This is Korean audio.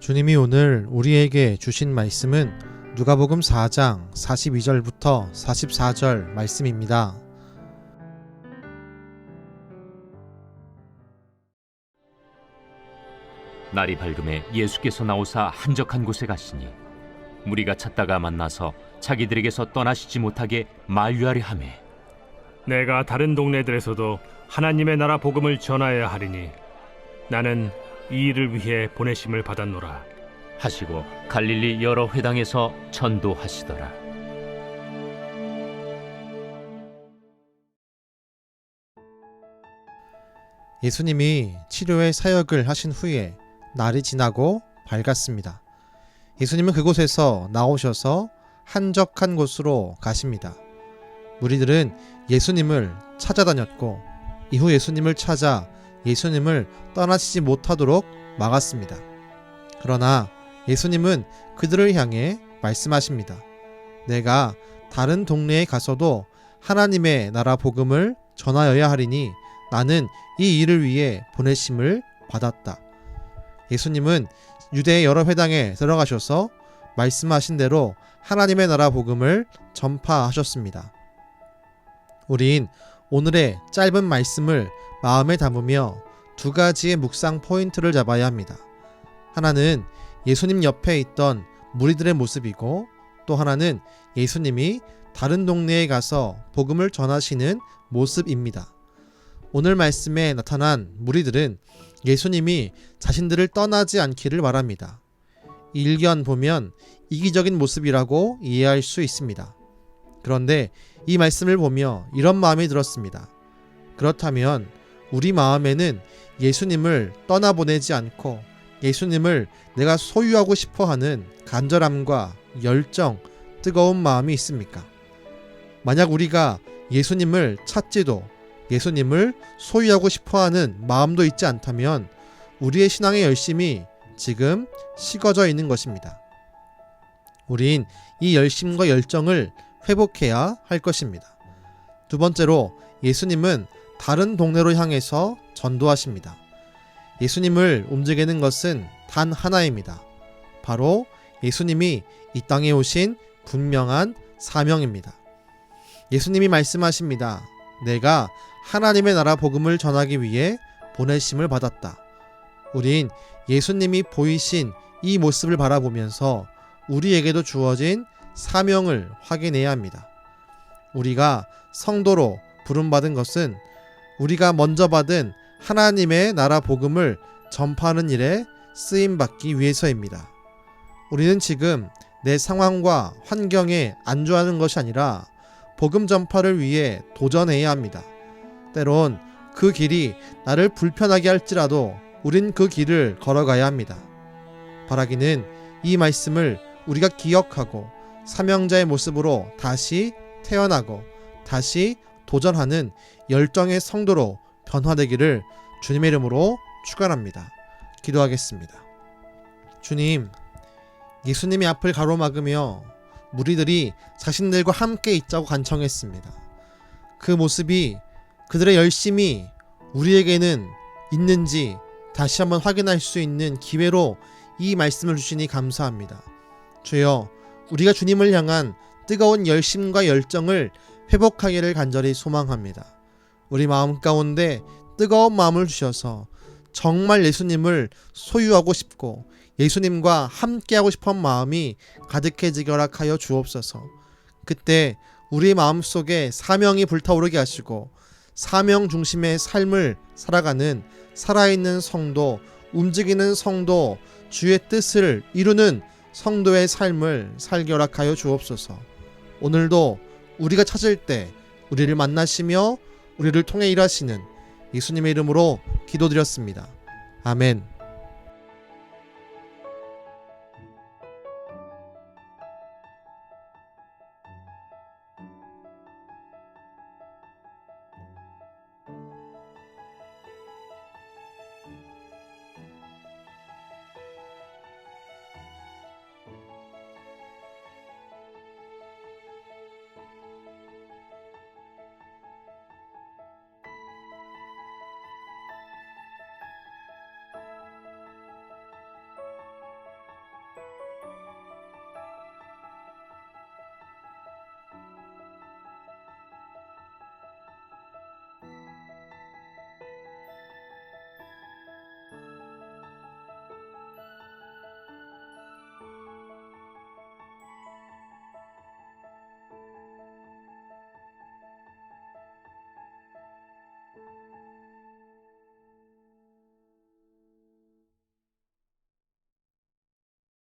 주님이 오늘 우리에게 주신 말씀은 누가복음 4장 42절부터 44절 말씀입니다. 날이 밝음에 예수께서 나오사 한적한 곳에 가시니 무리가 찾다가 만나서 자기들에게서 떠나시지 못하게 만류하려 하매, 내가 다른 동네들에서도 하나님의 나라 복음을 전하여야 하리니 나는 이 일을 위해 보내심을 받았노라 하시고 갈릴리 여러 회당에서 전도하시더라. 예수님이 치료의 사역을 하신 후에 날이 지나고 밝았습니다. 예수님은 그곳에서 나오셔서 한적한 곳으로 가십니다. 무리들은 예수님을 찾아다녔고 이후 예수님을 찾아 예수님을 떠나시지 못하도록 막았습니다. 그러나 예수님은 그들을 향해 말씀하십니다. 내가 다른 동네에 가서도 하나님의 나라 복음을 전하여야 하리니 나는 이 일을 위해 보내심을 받았다. 예수님은 유대의 여러 회당에 들어가셔서 말씀하신 대로 하나님의 나라 복음을 전파하셨습니다. 우린 오늘의 짧은 말씀을 마음에 담으며 두 가지의 묵상 포인트를 잡아야 합니다. 하나는 예수님 옆에 있던 무리들의 모습이고, 또 하나는 예수님이 다른 동네에 가서 복음을 전하시는 모습입니다. 오늘 말씀에 나타난 무리들은 예수님이 자신들을 떠나지 않기를 바랍니다. 일견 보면 이기적인 모습이라고 이해할 수 있습니다. 그런데 이 말씀을 보며 이런 마음이 들었습니다. 그렇다면 우리 마음에는 예수님을 떠나보내지 않고 예수님을 내가 소유하고 싶어하는 간절함과 열정, 뜨거운 마음이 있습니까? 만약 우리가 예수님을 찾지도 예수님을 소유하고 싶어하는 마음도 있지 않다면 우리의 신앙의 열심이 지금 식어져 있는 것입니다. 우린 이 열심과 열정을 회복해야 할 것입니다. 두 번째로, 예수님은 다른 동네로 향해서 전도하십니다. 예수님을 움직이는 것은 단 하나입니다. 바로 예수님이 이 땅에 오신 분명한 사명입니다. 예수님이 말씀하십니다. 내가 하나님의 나라 복음을 전하기 위해 보내심을 받았다. 우린 예수님이 보이신 이 모습을 바라보면서 우리에게도 주어진 사명을 확인해야 합니다. 우리가 성도로 부름받은 것은 우리가 먼저 받은 하나님의 나라 복음을 전파하는 일에 쓰임받기 위해서입니다. 우리는 지금 내 상황과 환경에 안주하는 것이 아니라 복음 전파를 위해 도전해야 합니다. 때론 그 길이 나를 불편하게 할지라도 우린 그 길을 걸어가야 합니다. 바라기는 이 말씀을 우리가 기억하고 사명자의 모습으로 다시 태어나고 다시 도전하는 열정의 성도로 변화되기를 주님의 이름으로 축원합니다. 기도하겠습니다. 주님, 예수님의 앞을 가로막으며 무리들이 자신들과 함께 있자고 간청했습니다. 그 모습이, 그들의 열심이 우리에게는 있는지 다시 한번 확인할 수 있는 기회로 이 말씀을 주시니 감사합니다. 주여, 우리가 주님을 향한 뜨거운 열심과 열정을 회복하기를 간절히 소망합니다. 우리 마음 가운데 뜨거운 마음을 주셔서 정말 예수님을 소유하고 싶고 예수님과 함께하고 싶은 마음이 가득해지게 허락하여 주옵소서. 그때 우리 마음속에 사명이 불타오르게 하시고 사명 중심의 삶을 살아가는 살아있는 성도, 움직이는 성도, 주의 뜻을 이루는 성도의 삶을 살게 허락하여 주옵소서. 오늘도 우리가 찾을 때 우리를 만나시며 우리를 통해 일하시는 예수님의 이름으로 기도드렸습니다. 아멘.